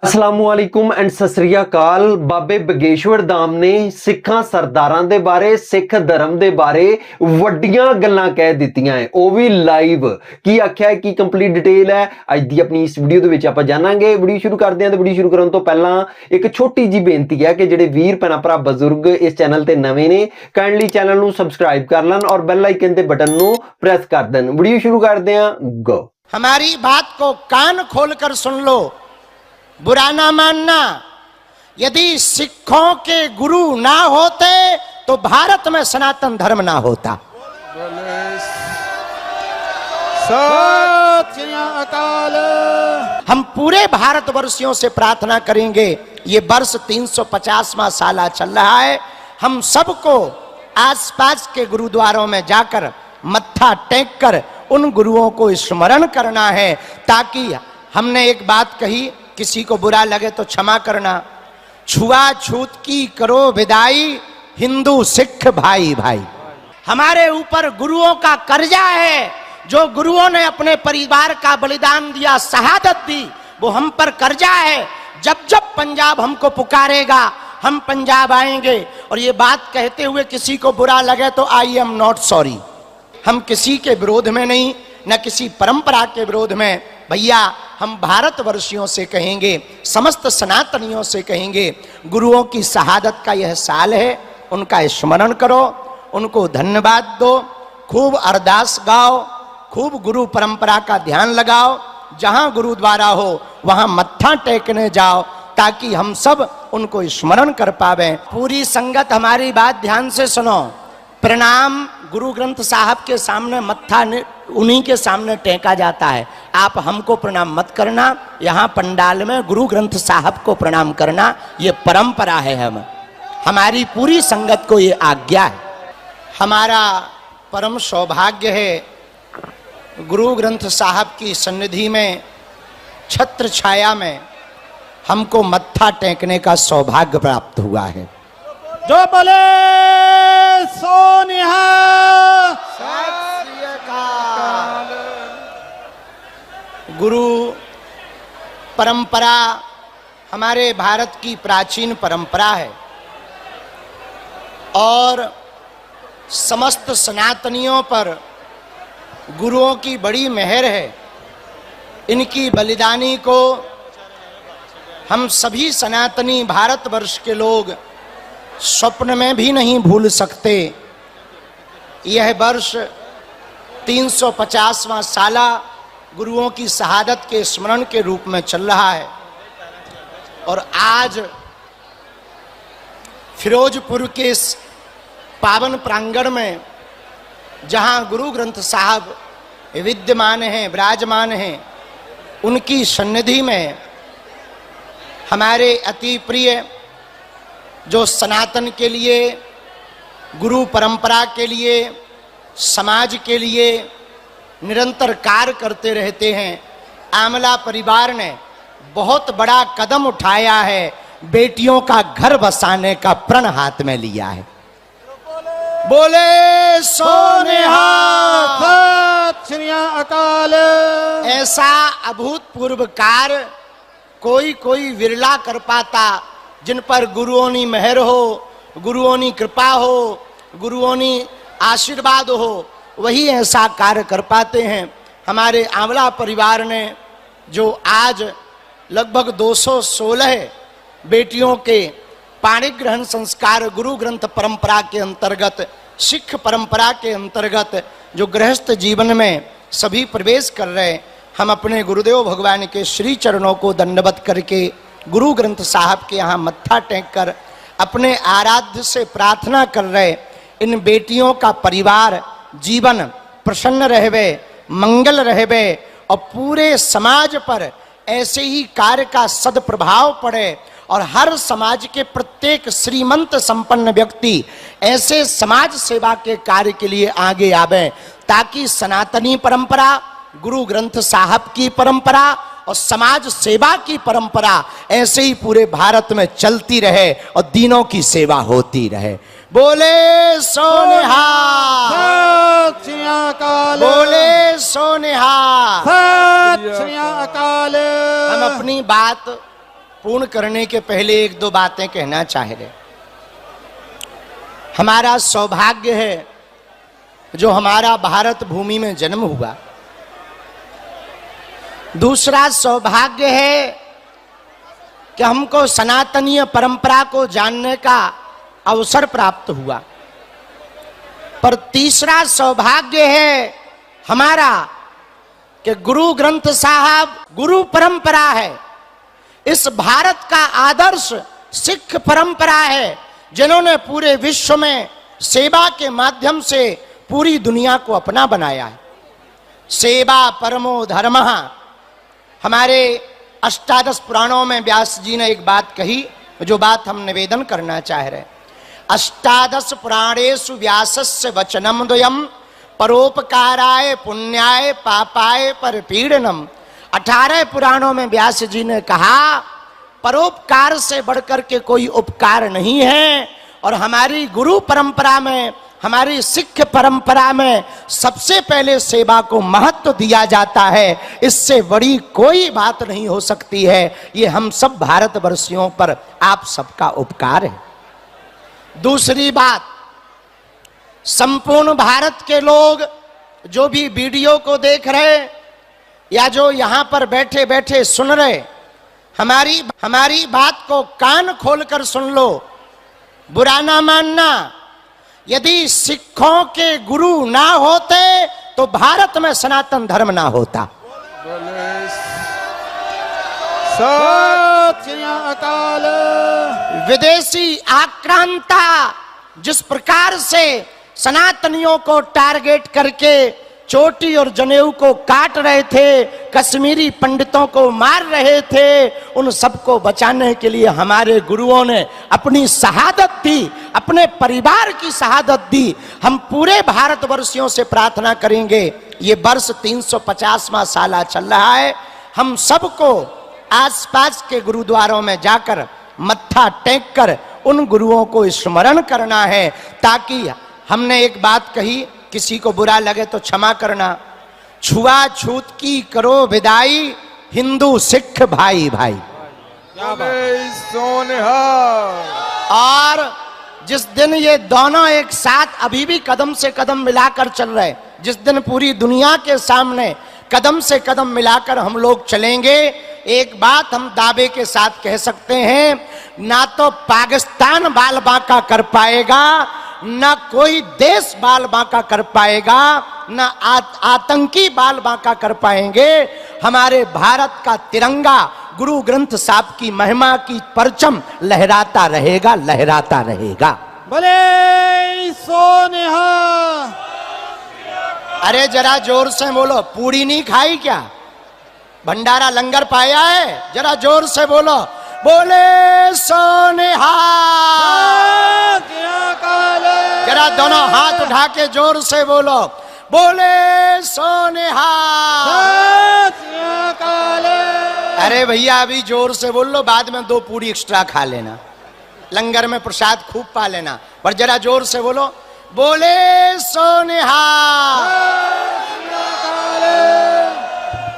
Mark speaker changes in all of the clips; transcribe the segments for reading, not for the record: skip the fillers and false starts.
Speaker 1: असलामुअलैकुम and सत श्री अकाल। बाबे बगेश्वर धाम ने सिखां सरदारां दे बारे सिख धर्म दे बारे वड्डियां गल्लां कह दित्तियां है, वो भी लाइव। की आख्या है की कंप्लीट डिटेल है अज दी अपनी इस वीडियो दे विच आपां जानांगे। वीडियो शुरू करदे हां ते वीडियो शुरू करन तो पहलां एक छोटी जी बेनती है कि जिहड़े वीर भैणां भरा बजुर्ग इस चैनल ते नवे ने काइंडली चैनल नूं सबसक्राइब कर लैण और बेल आइकन दे बटन नूं प्रेस कर देण। वीडियो शुरू करदे हां, गो।
Speaker 2: हमारी बात को कान खोलकर सुन लो, बुरा ना मानना। यदि सिखों के गुरु ना होते तो भारत में सनातन धर्म ना होता।
Speaker 3: सत श्री अकाल।
Speaker 2: हम पूरे भारतवर्षियों से प्रार्थना करेंगे, ये वर्ष 350वां साल चल रहा है। हम सबको आसपास के गुरुद्वारों में जाकर मत्था टेक कर उन गुरुओं को स्मरण करना है, ताकि हमने एक बात कही, किसी को बुरा लगे तो क्षमा करना। छुआछूत की करो विदाई, हिंदू सिख भाई भाई। हमारे ऊपर गुरुओं का कर्जा है, जो गुरुओं ने अपने परिवार का बलिदान दिया, शहादत दी, वो हम पर कर्जा है। जब जब पंजाब हमको पुकारेगा हम पंजाब आएंगे। और ये बात कहते हुए किसी को बुरा लगे तो आई एम नॉट सॉरी। हम किसी के विरोध में नहीं, न किसी परंपरा के विरोध में। भैया हम भारतवर्षियों से कहेंगे, समस्त सनातनियों से कहेंगे, गुरुओं की शहादत का यह साल है, उनका स्मरण करो, उनको धन्यवाद दो, खूब अरदास गाओ, खूब गुरु परंपरा का ध्यान लगाओ। जहां गुरुद्वारा हो वहां मत्था टेकने जाओ, ताकि हम सब उनको स्मरण कर पावे। पूरी संगत हमारी बात ध्यान से सुनो। प्रणाम गुरु ग्रंथ साहब के सामने मत्था उन्हीं के सामने टेका जाता है। आप हमको प्रणाम मत करना, यहाँ पंडाल में गुरु ग्रंथ साहब को प्रणाम करना, ये परंपरा है। हमारी पूरी संगत को ये आज्ञा है। हमारा परम सौभाग्य है गुरु ग्रंथ साहब की सन्निधि में, छत्र छाया में हमको मत्था टेकने का सौभाग्य प्राप्त हुआ है।
Speaker 3: जो बोले सो निहाल।
Speaker 2: गुरु परंपरा हमारे भारत की प्राचीन परंपरा है और समस्त सनातनियों पर गुरुओं की बड़ी मेहर है। इनकी बलिदानी को हम सभी सनातनी भारतवर्ष के लोग स्वप्न में भी नहीं भूल सकते। यह वर्ष 350वां साला गुरुओं की शहादत के स्मरण के रूप में चल रहा है। और आज फिरोजपुर के इस पावन प्रांगण में, जहां गुरु ग्रंथ साहब विद्यमान हैं, विराजमान हैं, उनकी सन्निधि में हमारे अति प्रिय, जो सनातन के लिए, गुरु परंपरा के लिए, समाज के लिए निरंतर कार्य करते रहते हैं, आमला परिवार ने बहुत बड़ा कदम उठाया है। बेटियों का घर बसाने का प्रण हाथ में लिया है। बोले सो निहाल।
Speaker 3: सत श्री अकाल।
Speaker 2: ऐसा अभूतपूर्व कार्य कोई विरला कर पाता, जिन पर गुरुओं की मेहर हो, गुरुओं की कृपा हो, गुरुओं की आशीर्वाद हो, वही ऐसा कार्य कर पाते हैं। हमारे आंवला परिवार ने जो आज लगभग 216 बेटियों के पाणिक ग्रहण संस्कार गुरु ग्रंथ परंपरा के अंतर्गत, सिख परंपरा के अंतर्गत जो गृहस्थ जीवन में सभी प्रवेश कर रहे, हम अपने गुरुदेव भगवान के श्री चरणों को दंडवत करके गुरु ग्रंथ साहब के यहाँ मत्था टेक कर अपने आराध्य से प्रार्थना कर रहे, इन बेटियों का परिवार जीवन प्रसन्न रहवे, मंगल रहवे और पूरे समाज पर ऐसे ही कार्य का सदप्रभाव पड़े और हर समाज के प्रत्येक श्रीमंत संपन्न व्यक्ति ऐसे समाज सेवा के कार्य के लिए आगे आवे, ताकि सनातनी परंपरा, गुरु ग्रंथ साहब की परंपरा और समाज सेवा की परंपरा ऐसे ही पूरे भारत में चलती रहे और दीनों की सेवा होती रहे। बोले सो निहाल।
Speaker 3: सत श्री अकाल।
Speaker 2: बोले सो निहाल।
Speaker 3: सत श्री अकाल।
Speaker 2: हम अपनी बात पूर्ण करने के पहले एक दो बातें कहना चाह रहे। हमारा सौभाग्य है जो हमारा भारत भूमि में जन्म हुआ। दूसरा सौभाग्य है कि हमको सनातनीय परंपरा को जानने का अवसर प्राप्त हुआ। पर तीसरा सौभाग्य है हमारा कि गुरु ग्रंथ साहब गुरु परंपरा है। इस भारत का आदर्श सिख परंपरा है, जिन्होंने पूरे विश्व में सेवा के माध्यम से पूरी दुनिया को अपना बनाया है। सेवा परमो धर्मः। हमारे अष्टादश पुराणों में व्यास जी ने एक बात कही, जो बात हम निवेदन करना चाह रहे हैं। अष्टादश पुराणेषु व्यासस्य वचनम द्वयम परोपकाराय पुण्याय पापाय परपीड़नम। 18 पुराणों में व्यास जी ने कहा परोपकार से बढ़कर के कोई उपकार नहीं है, और हमारी गुरु परंपरा में, हमारी सिख परंपरा में सबसे पहले सेवा को महत्व दिया जाता है। इससे बड़ी कोई बात नहीं हो सकती है। ये हम सब भारतवर्षियों पर आप सबका उपकार है। दूसरी बात, संपूर्ण भारत के लोग जो भी वीडियो को देख रहे या जो यहां पर बैठे बैठे सुन रहे, हमारी बात को कान खोलकर सुन लो, बुरा ना मानना। यदि सिखों के गुरु ना होते तो भारत में सनातन धर्म ना होता।
Speaker 3: सत श्री अकाल।
Speaker 2: विदेशी आक्रांता जिस प्रकार से सनातनियों को टारगेट करके चोटी और जनेऊ को काट रहे थे, कश्मीरी पंडितों को मार रहे थे, उन सबको बचाने के लिए हमारे गुरुओं ने अपनी शहादत दी, अपने परिवार की शहादत दी। हम पूरे भारतवर्षियों से प्रार्थना करेंगे, ये वर्ष 350वां साल चल रहा है, हम सबको आसपास के गुरुद्वारों में जाकर मत्था टेक कर उन गुरुओं को स्मरण करना है, ताकि हमने एक बात कही, किसी को बुरा लगे तो क्षमा करना, छुआछूत की करो विदाई, हिंदू सिख भाई भाई। और जिस दिन ये दोनों एक साथ अभी भी कदम से कदम मिलाकर चल रहे, जिस दिन पूरी दुनिया के सामने कदम से कदम मिलाकर हम लोग चलेंगे, एक बात हम दावे के साथ कह सकते हैं, ना तो पाकिस्तान बाल बांका कर पाएगा, ना कोई देश बाल बांका कर पाएगा, ना आतंकी बाल बांका कर पाएंगे। हमारे भारत का तिरंगा गुरु ग्रंथ साहब की महिमा की परचम लहराता रहेगा, लहराता रहेगा।
Speaker 3: बोले सोनिहा।
Speaker 2: अरे जरा जोर से बोलो, पूरी नहीं खाई क्या? भंडारा लंगर पाया है? जरा जोर से बोलो, बोले सोनिहा। जरा दोनों हाथ उठा के जोर से बोलो, बोले सोनिहा। अरे भैया अभी जोर से बोल लो, बाद में 2 पूरी एक्स्ट्रा खा लेना, लंगर में प्रसाद खूब पा लेना, पर जरा जोर से बोलो, बोले सोनिहा।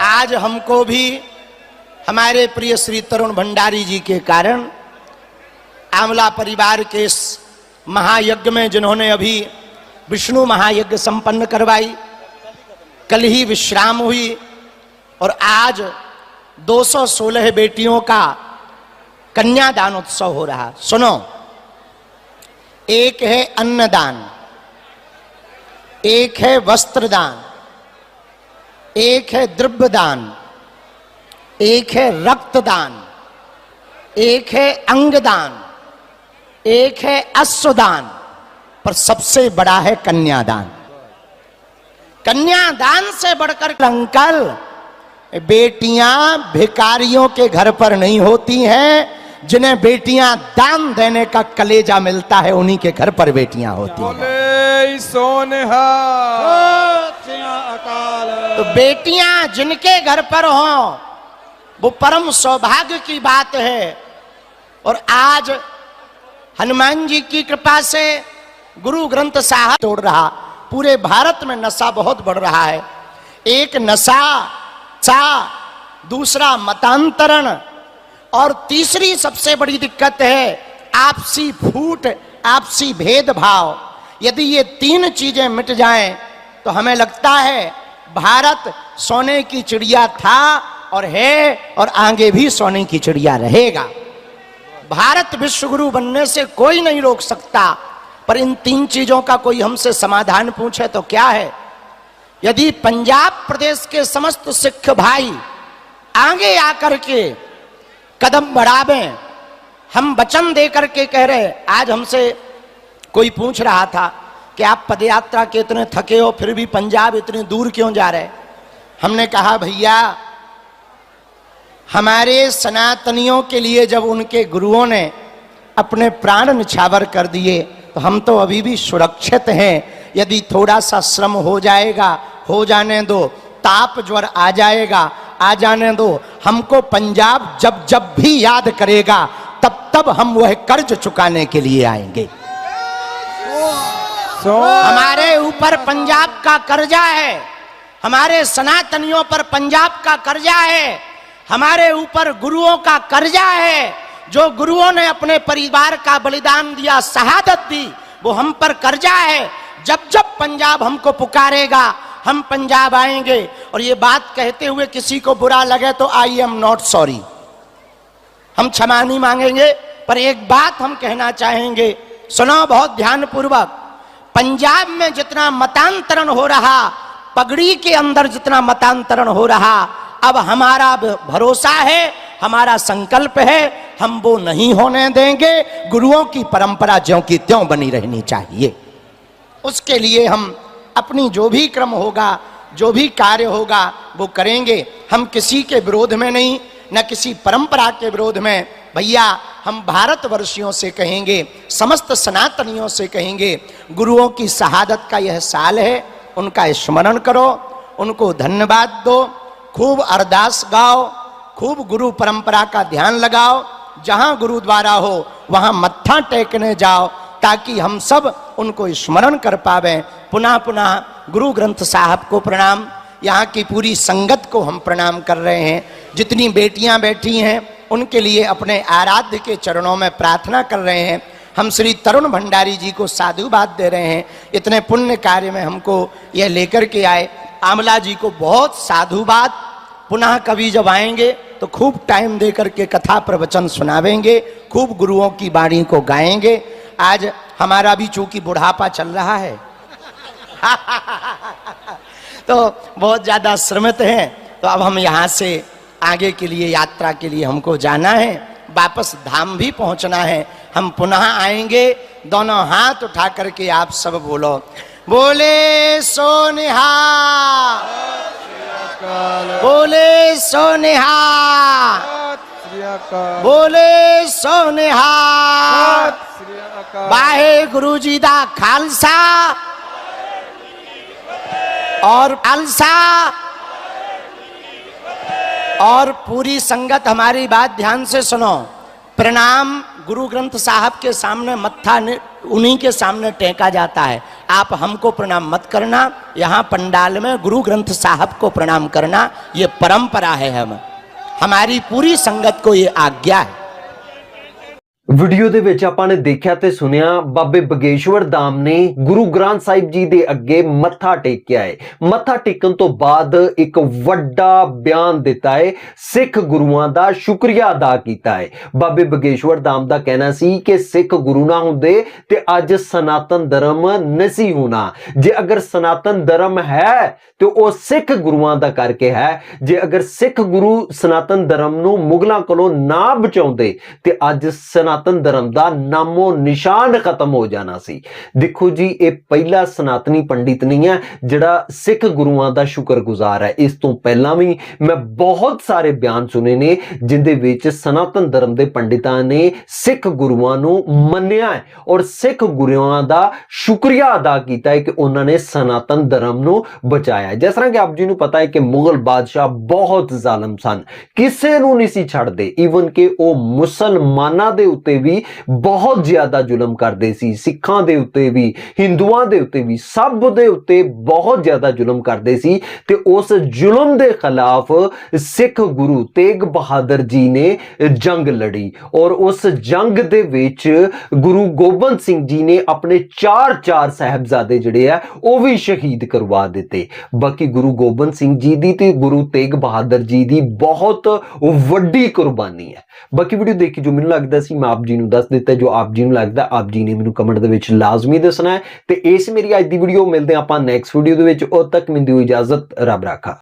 Speaker 2: आज हमको भी हमारे प्रिय श्री तरुण भंडारी जी के कारण आमला परिवार के इस महायज्ञ में, जिन्होंने अभी विष्णु महायज्ञ संपन्न करवाई, कल ही विश्राम हुई, और आज 216 बेटियों का कन्यादान उत्सव हो रहा। सुनो, एक है अन्नदान, एक है वस्त्रदान, एक है द्रव्यदान, एक है रक्तदान, एक है अंगदान, एक है अश्वदान, पर सबसे बड़ा है कन्यादान। कन्यादान से बढ़कर अंकल, बेटियां भिखारियों के घर पर नहीं होती हैं, जिन्हें बेटियां दान देने का कलेजा मिलता है, उन्हीं के घर पर बेटियां होती हैं। तो बेटियां जिनके घर पर हों, वो परम सौभाग्य की बात है। और आज हनुमान जी की कृपा से गुरु ग्रंथ साहब तोड़ रहा, पूरे भारत में नशा बहुत बढ़ रहा है। एक नशा, दूसरा मतांतरण, और तीसरी सबसे बड़ी दिक्कत है आपसी फूट, आपसी भेदभाव। यदि ये तीन चीजें मिट जाएं तो हमें लगता है भारत सोने की चिड़िया था और है और आगे भी सोने की चिड़िया रहेगा। भारत विश्व गुरु बनने से कोई नहीं रोक सकता, पर इन तीन चीजों का कोई हमसे समाधान पूछे तो क्या है? यदि पंजाब प्रदेश के समस्त सिख भाई आगे आकर के कदम बढ़ावें, हम वचन दे करके कह रहे। आज हमसे कोई पूछ रहा था कि आप पदयात्रा के इतने थके हो फिर भी पंजाब इतने दूर क्यों जा रहे? हमने कहा भैया, हमारे सनातनियों के लिए जब उनके गुरुओं ने अपने प्राण निछावर कर दिए तो हम तो अभी भी सुरक्षित हैं। यदि थोड़ा सा श्रम हो जाएगा, हो जाने दो, ताप ज्वर आ जाएगा, आ जाने दो। हमको पंजाब जब जब भी याद करेगा तब तब हम वह कर्ज चुकाने के लिए आएंगे। हमारे ऊपर पंजाब का कर्जा है, हमारे सनातनियों पर पंजाब का कर्जा है, हमारे ऊपर गुरुओं का कर्जा है। जो गुरुओं ने अपने परिवार का बलिदान दिया, शहादत दी, वो हम पर कर्जा है। जब जब पंजाब हमको पुकारेगा हम पंजाब आएंगे। और ये बात कहते हुए किसी को बुरा लगे तो आई एम नॉट सॉरी, हम क्षमा नहीं मांगेंगे। पर एक बात हम कहना चाहेंगे, सुनो बहुत ध्यानपूर्वक। पंजाब में जितना मतांतरण हो रहा, पगड़ी के अंदर जितना मतांतरण हो रहा, अब हमारा भरोसा है, हमारा संकल्प है, हम वो नहीं होने देंगे। गुरुओं की परंपरा ज्यों की त्यों बनी रहनी चाहिए। उसके लिए हम अपनी जो भी क्रम होगा, जो भी कार्य होगा वो करेंगे। हम किसी के विरोध में नहीं, न किसी परंपरा के विरोध में। भैया, हम भारतवर्षियों से कहेंगे, समस्त सनातनियों से कहेंगे, गुरुओं की शहादत का यह साल है, उनका स्मरण करो, उनको धन्यवाद दो, खूब अरदास गाओ, खूब गुरु परंपरा का ध्यान लगाओ। जहां गुरुद्वारा हो वहां मत्था टेकने जाओ, ताकि हम सब उनको स्मरण कर पावे। पुनः पुनः गुरु ग्रंथ साहब को प्रणाम, यहाँ की पूरी संगत को हम प्रणाम कर रहे हैं। जितनी बेटियां बैठी हैं उनके लिए अपने आराध्य के चरणों में प्रार्थना कर रहे हैं। हम श्री तरुण भंडारी जी को साधुवाद दे रहे हैं, इतने पुण्य कार्य में हमको यह लेकर के आए। आमला जी को बहुत साधुवाद। पुनः कभी जब आएंगे तो खूब टाइम दे करके कथा प्रवचन सुनावेंगे, खूब गुरुओं की वाणी को गाएंगे। आज हमारा भी चूंकि बुढ़ापा चल रहा है तो बहुत ज्यादा श्रमित हैं, तो अब हम यहाँ से आगे के लिए यात्रा के लिए हमको जाना है, वापस धाम भी पहुंचना है। हम पुनः आएंगे। दोनों हाथ उठा करके आप सब बोलो, बोले सो निहाल, बोले सो निहाल, बोले सो निहाल। वाहे गुरु जी दा खालसा और खालसा। और पूरी संगत हमारी बात ध्यान से सुनो। प्रणाम गुरु ग्रंथ साहब के सामने मत्था उन्हीं के सामने टेका जाता है। आप हमको प्रणाम मत करना, यहाँ पंडाल में गुरु ग्रंथ साहब को प्रणाम करना, ये परंपरा है। हमारी पूरी संगत को ये आज्ञा है।
Speaker 1: ਵੀਡੀਓ ਦੇ ਵਿੱਚ ਆਪਾਂ ਨੇ ਦੇਖਿਆ ਤੇ ਸੁਨਿਆ ਬਾਬੇ ਬਗੇਸ਼ਵਰ ਧਾਮ ਨੇ ਗੁਰੂ ਗ੍ਰੰਥ ਸਾਹਿਬ ਜੀ ਦੇ ਅੱਗੇ ਮੱਥਾ ਟੇਕਿਆ ਹੈ। ਮੱਥਾ ਟੇਕਣ ਤੋਂ ਬਾਅਦ ਇੱਕ ਵੱਡਾ ਬਿਆਨ ਦਿੱਤਾ ਹੈ, ਸਿੱਖ ਗੁਰੂਆਂ ਦਾ ਸ਼ੁਕਰੀਆ ਅਦਾ ਕੀਤਾ ਹੈ। ਬਾਬੇ ਬਗੇਸ਼ਵਰ ਧਾਮ ਦਾ ਕਹਿਣਾ ਸੀ ਕਿ ਸਿੱਖ ਗੁਰੂ ਨਾ ਹੁੰਦੇ ਤੇ ਅੱਜ ਸਨਾਤਨ ਧਰਮ ਨਹੀਂ ਹੋਣਾ। ਜੇ ਅਗਰ ਸਨਾਤਨ ਧਰਮ ਹੈ ਤੇ ਉਹ ਸਿੱਖ ਗੁਰੂਆਂ ਦਾ ਕਰਕੇ ਹੈ। ਜੇ ਅਗਰ ਸਿੱਖ ਗੁਰੂ ਸਨਾਤਨ ਧਰਮ ਨੂੰ ਮੁਗਲਾਂ ਕੋਲੋਂ ਨਾ ਬਚਾਉਂਦੇ ਤੇ ਅੱਜ सनातन धर्म का नामो निशान खत्म हो जाना सी। देखो जी, ये पहला सनातनी पंडित नहीं है जिहड़ा सिख गुरुआं दा शुक्रगुजार है। इस तो पहला भी मैं बहुत सारे बयान सुने ने जिंदे विच सनातन धर्म के पंडितां ने सिख गुरुआं नूं मन्निया है और सिख गुरुआं दा शुक्रिया अदा किया है कि उन्होंने सनातन धर्म नूं बचाया। जिस तरह कि आप जी नूं पता है कि मुगल बादशाह बहुत जालिम सन, किसे नूं नहीं सी छड्डदे, ईवन कि वो मुसलमानां दे ਉੱਤੇ ਵੀ ਬਹੁਤ ਜ਼ਿਆਦਾ ਜ਼ੁਲਮ ਕਰਦੇ ਸੀ, ਸਿੱਖਾਂ ਦੇ ਉੱਤੇ ਵੀ, ਹਿੰਦੂਆਂ ਦੇ ਉੱਤੇ ਵੀ, ਸਭ ਦੇ ਉੱਤੇ ਬਹੁਤ ਜ਼ਿਆਦਾ ਜ਼ੁਲਮ ਕਰਦੇ ਸੀ ਤੇ ਉਸ ਜ਼ੁਲਮ ਦੇ ਖਿਲਾਫ ਸਿੱਖ ਗੁਰੂ ਤੇਗ ਬਹਾਦਰ ਜੀ ਨੇ ਜੰਗ ਲੜੀ ਔਰ ਉਸ ਜੰਗ ਦੇ ਵਿੱਚ ਗੁਰੂ ਗੋਬਿੰਦ ਸਿੰਘ ਜੀ ਨੇ ਆਪਣੇ ਚਾਰ ਸਾਹਿਬਜ਼ਾਦੇ ਜਿਹੜੇ ਆ ਉਹ ਵੀ ਸ਼ਹੀਦ ਕਰਵਾ ਦਿੱਤੇ। ਬਾਕੀ ਗੁਰੂ ਗੋਬਿੰਦ ਸਿੰਘ ਜੀ ਦੀ ਤੇ ਗੁਰੂ ਤੇਗ ਬਹਾਦਰ ਜੀ ਦੀ ਬਹੁਤ ਵੱਡੀ ਕੁਰਬਾਨੀ ਹੈ। ਬਾਕੀ ਵੀਡੀਓ ਦੇਖ ਕੇ ਜੋ ਮੈਨੂੰ ਲੱਗਦਾ ਸੀ ਮੈਂ ਆਪ ਜੀ ਨੂੰ ਦੱਸ ਦਿੱਤਾ, ਜੋ ਆਪ ਜੀ ਨੂੰ ਲੱਗਦਾ ਆਪ ਜੀ ਨੇ ਮੈਨੂੰ ਕਮੈਂਟ ਦੇ ਵਿੱਚ ਲਾਜ਼ਮੀ ਦੱਸਣਾ ਹੈ। ਤੇ ਇਸ ਮੇਰੀ ਅੱਜ ਦੀ ਵੀਡੀਓ, ਮਿਲਦੇ ਆਪਾਂ ਨੈਕਸਟ ਵੀਡੀਓ ਦੇ ਵਿੱਚ। ਉਦ ਤੱਕ ਮੈਨੂੰ ਦਿਓ ਇਜਾਜ਼ਤ, ਰੱਬ ਰਾਖਾ।